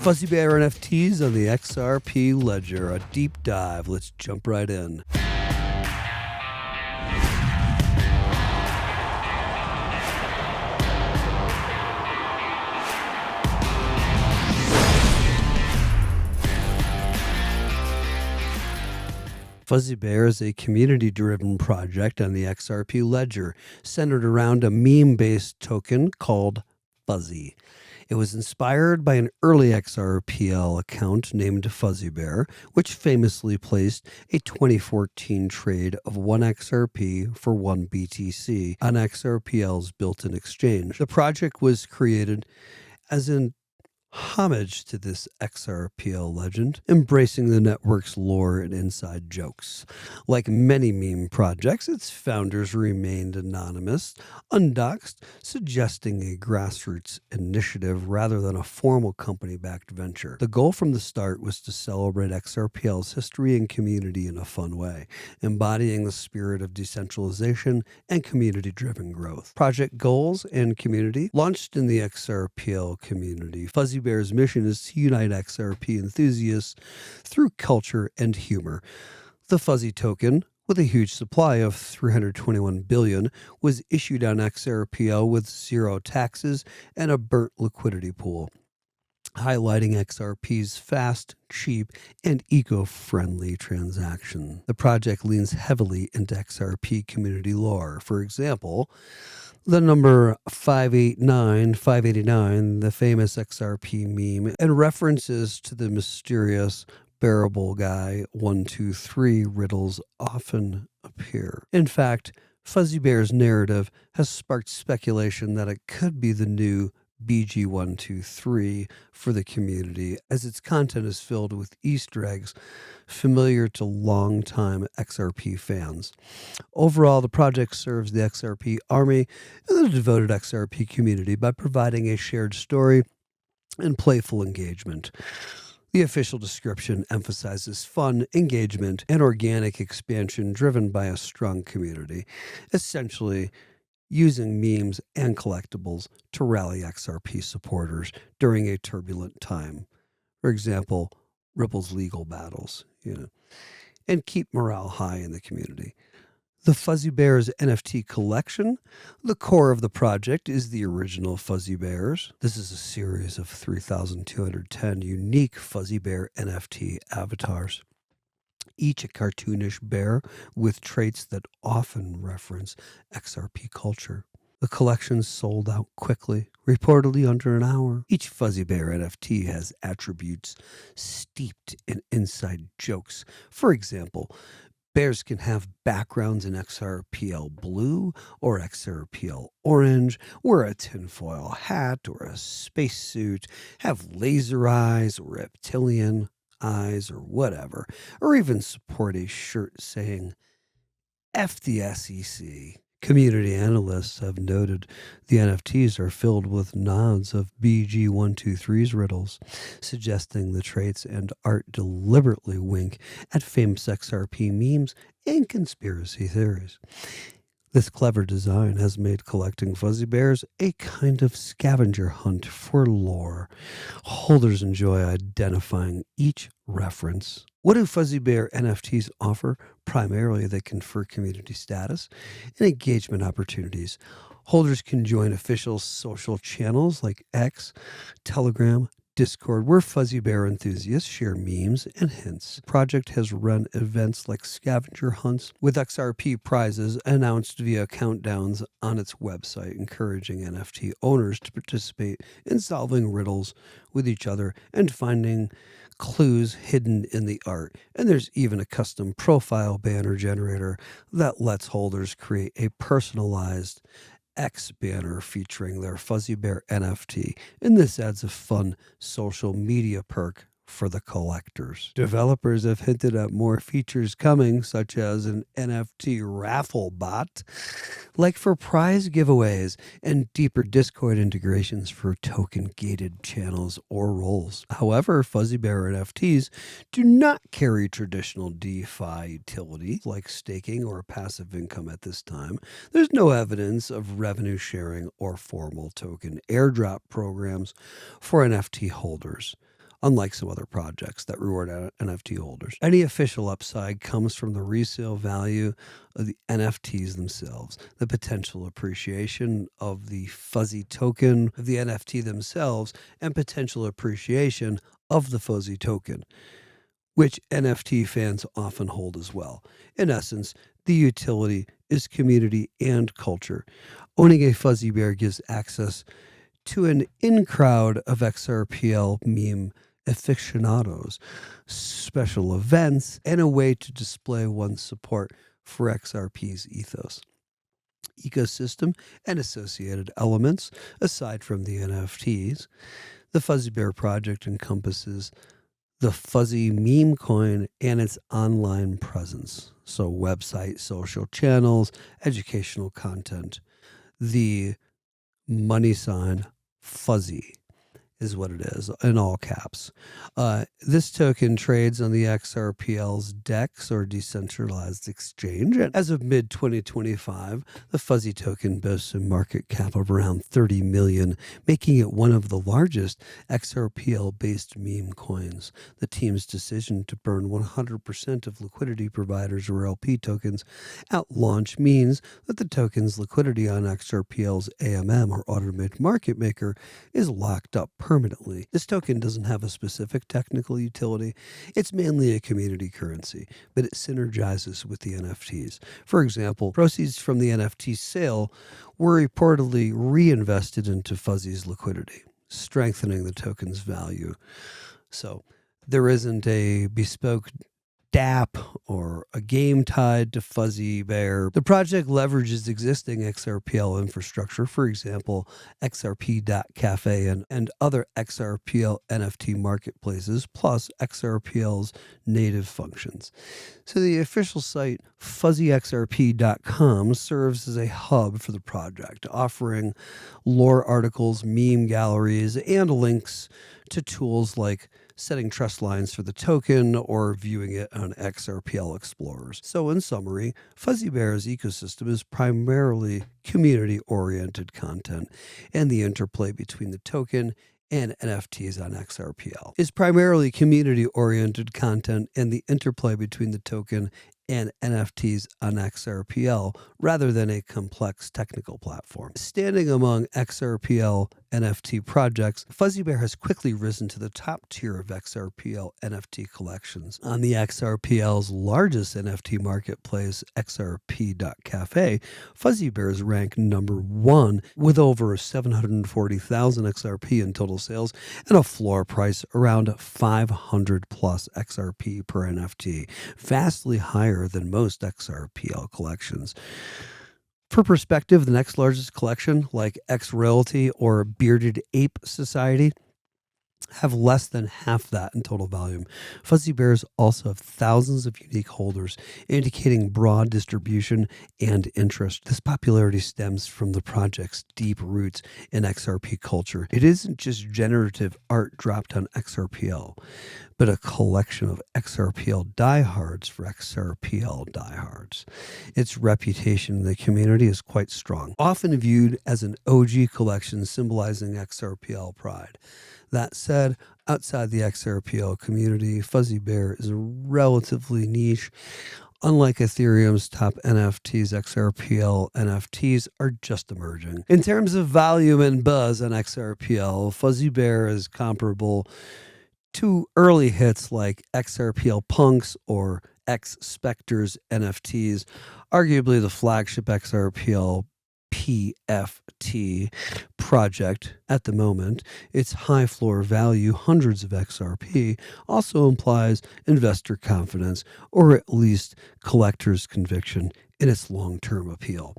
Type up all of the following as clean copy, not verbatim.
Fuzzy Bear NFTs on the XRP Ledger, a deep dive. Let's jump right in. Fuzzy Bear is a community-driven project on the XRP Ledger, centered around a meme-based token called Fuzzy. It was inspired by an early XRPL account named Fuzzy Bear, which famously placed a 2014 trade of 1 XRP for 1 BTC on XRPL's built-in exchange. The project was created as an homage to this XRPL legend, embracing the network's lore and inside jokes. Like many meme projects, its founders remained anonymous, undoxed, suggesting a grassroots initiative rather than a formal company-backed venture. The goal from the start was to celebrate XRPL's history and community in a fun way, embodying the spirit of decentralization and community-driven growth. Project goals and community. Launched in the XRPL community, Fuzzy Bear's mission is to unite XRP enthusiasts through culture and humor. The Fuzzy token, with a huge supply of 321 billion, was issued on XRPL with zero taxes and a burnt liquidity pool, highlighting XRP's fast, cheap, and eco-friendly transaction. The project leans heavily into XRP community lore. For example, the number 589, the famous XRP meme, and references to the mysterious bearable guy 123 riddles often appear. In fact, Fuzzy Bear's narrative has sparked speculation that it could be the new BG123 for the community, as its content is filled with Easter eggs familiar to longtime XRP fans. Overall, the project serves the XRP Army and the devoted XRP community by providing a shared story and playful engagement. The official description emphasizes fun, engagement, and organic expansion driven by a strong community, essentially using memes and collectibles to rally XRP supporters during a turbulent time. For example, Ripple's legal battles, and keep morale high in the community. The Fuzzy Bears NFT collection. The core of the project is the original Fuzzy Bears. This is a series of 3,210 unique Fuzzy Bear NFT avatars, each a cartoonish bear with traits that often reference XRP culture. The collection sold out quickly, reportedly under an hour. Each Fuzzy Bear NFT has attributes steeped in inside jokes. For example, bears can have backgrounds in XRPL blue or XRPL orange, wear a tinfoil hat or a spacesuit, have laser eyes or reptilian eyes or whatever, or even support a shirt saying F the SEC. Community analysts have noted the NFTs are filled with nods of BG123's riddles, suggesting the traits and art deliberately wink at famous XRP memes and conspiracy theories. This clever design has made collecting Fuzzy Bears a kind of scavenger hunt for lore. Holders enjoy identifying each reference. What do Fuzzy Bear NFTs offer? Primarily, they confer community status and engagement opportunities. Holders can join official social channels like X, Telegram, Discord, where Fuzzy Bear enthusiasts share memes and hints. The project has run events like scavenger hunts with XRP prizes announced via countdowns on its website, encouraging NFT owners to participate in solving riddles with each other and finding clues hidden in the art. And there's even a custom profile banner generator that lets holders create a personalized X banner featuring their Fuzzy Bear NFT, and this adds a fun social media perk for the collectors. Developers have hinted at more features coming, such as an NFT raffle bot, like for prize giveaways, and deeper Discord integrations for token-gated channels or roles. However, Fuzzy Bear NFTs do not carry traditional DeFi utility like staking or passive income at this time. There's no evidence of revenue sharing or formal token airdrop programs for NFT holders. unlike some other projects that reward NFT holders. Any official upside comes from the resale value of the NFTs themselves, the potential appreciation of the fuzzy token of the NFT themselves, and potential appreciation of the fuzzy token, which NFT fans often hold as well. In essence, the utility is community and culture. Owning a Fuzzy Bear gives access to an in-crowd of XRPL meme aficionados, special events, and a way to display one's support for XRP's ethos, ecosystem, and associated elements. Aside from the NFTs, the Fuzzy Bear project encompasses the fuzzy meme coin and its online presence. So website, social channels, educational content. The money sign fuzzy is what it is, in all caps. This token trades on the XRPL's DEX, or decentralized exchange. And as of mid-2025, the fuzzy token boasts a market cap of around 30 million, making it one of the largest XRPL-based meme coins. The team's decision to burn 100% of liquidity providers or LP tokens at launch means that the token's liquidity on XRPL's AMM, or automated market maker, is locked up permanently. This token doesn't have a specific technical utility. It's mainly a community currency, but it synergizes with the NFTs. For example, proceeds from the NFT sale were reportedly reinvested into Fuzzy's liquidity, strengthening the token's value. So there isn't a bespoke DApp or a game tied to Fuzzy Bear. The project leverages existing XRPL infrastructure, for example, XRP.cafe and other XRPL NFT marketplaces, plus XRPL's native functions. So the official site, fuzzyxrp.com, serves as a hub for the project, offering lore articles, meme galleries, and links to tools like setting trust lines for the token or viewing it on XRPL Explorers. So in summary, Fuzzy Bear's ecosystem is primarily community-oriented content, and the interplay between the token and NFTs on XRPL is primarily community-oriented content, and the interplay between the token and NFTs on XRPL rather than a complex technical platform. Standing among XRPL NFT projects, Fuzzy Bear has quickly risen to the top tier of XRPL NFT collections. On the XRPL's largest NFT marketplace, XRP.cafe, Fuzzy Bear is ranked number 1 with over 740,000 XRP in total sales and a floor price around 500 plus XRP per NFT, vastly higher than most XRPL collections. For perspective, the next largest collection, like X Royalty or Bearded Ape Society, have less than half that in total volume. Fuzzy Bears also have thousands of unique holders, indicating broad distribution and interest. This popularity stems from the project's deep roots in XRP culture. It isn't just generative art dropped on XRPL, but a collection of XRPL diehards for XRPL diehards. Its reputation in the community is quite strong, often viewed as an OG collection symbolizing XRPL pride. That said, outside the XRPL community, Fuzzy Bear is relatively niche. Unlike Ethereum's top NFTs, XRPL NFTs are just emerging. In terms of volume and buzz on XRPL, Fuzzy Bear is comparable to early hits like XRPL Punks or X Spectre's NFTs, arguably the flagship XRPL PFT project at the moment. Its high floor value, hundreds of XRP, also implies investor confidence, or at least collectors' conviction in its long-term appeal.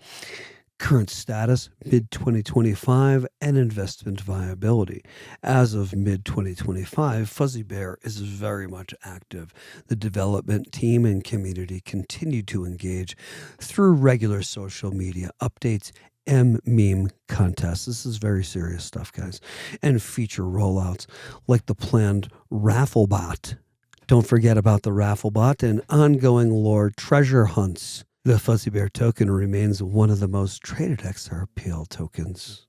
Current status, mid-2025, and investment viability. As of mid-2025, Fuzzy Bear is very much active. The development team and community continue to engage through regular social media updates and meme contests. This is very serious stuff, guys. And feature rollouts like the planned raffle bot. Don't forget about the raffle bot and ongoing lore treasure hunts. The Fuzzy Bear token remains one of the most traded XRPL tokens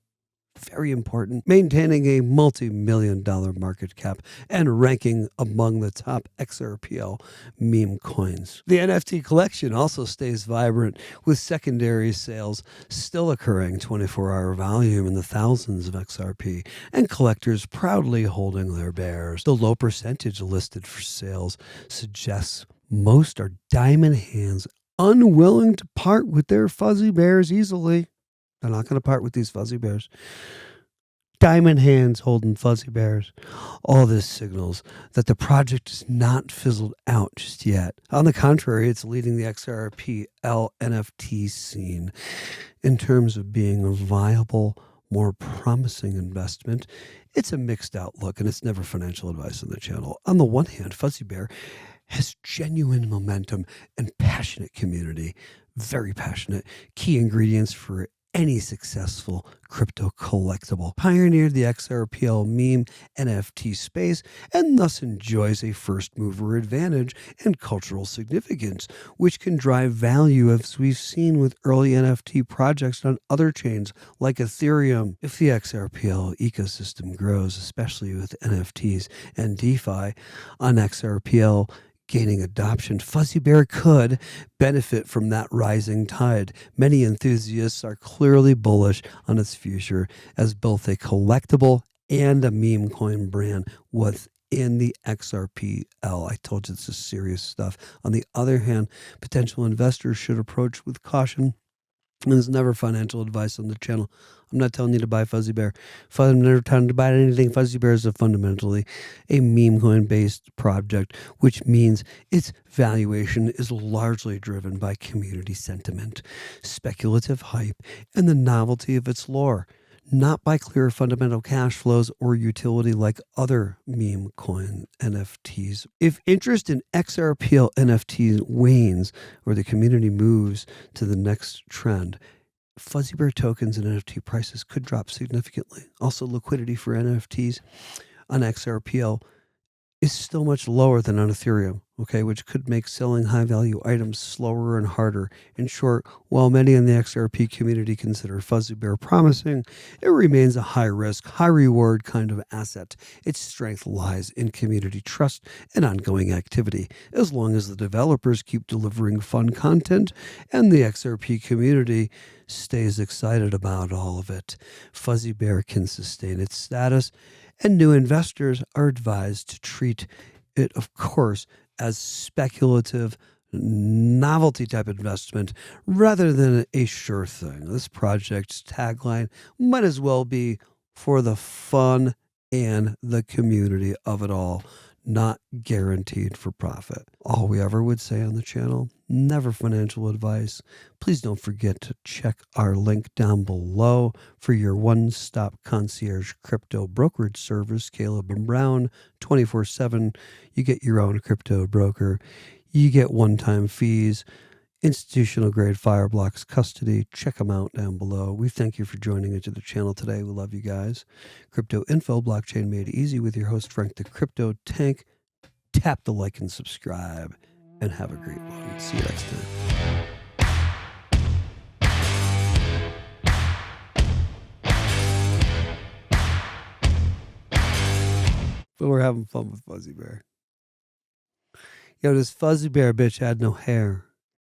very important, maintaining a multi-million-dollar market cap and ranking among the top XRPL meme coins. The NFT collection also stays vibrant, with secondary sales still occurring, 24-hour volume in the thousands of XRP, and collectors proudly holding their bears. The low percentage listed for sales suggests most are diamond hands unwilling to part with their fuzzy bears easily. They're not going to part with these fuzzy bears. Diamond hands holding fuzzy bears. All this signals that the project is not fizzled out just yet. On the contrary, it's leading the XRPL NFT scene in terms of being a viable, more promising investment. It's a mixed outlook, and it's never financial advice on the channel. On the one hand, Fuzzy Bear has genuine momentum and passionate community. Very passionate. Key ingredients for any successful crypto collectible. Pioneered the XRPL meme NFT space and thus enjoys a first mover advantage and cultural significance, which can drive value, as we've seen with early NFT projects on other chains like Ethereum. If the XRPL ecosystem grows, especially with NFTs and DeFi on XRPL gaining adoption, Fuzzy Bear could benefit from that rising tide. Many enthusiasts are clearly bullish on its future as both a collectible and a meme coin brand within the XRPL. I told you this is serious stuff. On the other hand, potential investors should approach with caution. And there's never financial advice on the channel. I'm not telling you to buy Fuzzy Bear. I'm never telling you to buy anything. Fuzzy Bear is fundamentally a meme coin based project, which means its valuation is largely driven by community sentiment, speculative hype, and the novelty of its lore, not by clear fundamental cash flows or utility like other meme coin NFTs. If interest in XRPL NFTs wanes or the community moves to the next trend, Fuzzy Bear tokens and NFT prices could drop significantly. Also, liquidity for NFTs on XRPL is still much lower than on Ethereum, which could make selling high-value items slower and harder. In short, while many in the XRP community consider Fuzzy Bear promising, it remains a high-risk, high-reward kind of asset. Its strength lies in community trust and ongoing activity. As long as the developers keep delivering fun content and the XRP community stays excited about all of it, Fuzzy Bear can sustain its status, and new investors are advised to treat it, of course, as speculative, novelty type investment rather than a sure thing. This project's tagline might as well be for the fun and the community of it all, not guaranteed for profit. All we ever would say on the channel, never financial advice. Please don't forget to check our link down below for your one-stop concierge crypto brokerage service, Caleb and Brown, 24/7. You get your own crypto broker. You get one-time fees, institutional grade Fireblocks custody. Check them out down below. We thank you for joining into the channel today. We love you guys. Crypto info, blockchain made easy with your host, Frank the Crypto Tank. Tap the like and subscribe, and have a great one. See you next time. But we're having fun with Fuzzy Bear. Yo, this Fuzzy Bear bitch had no hair.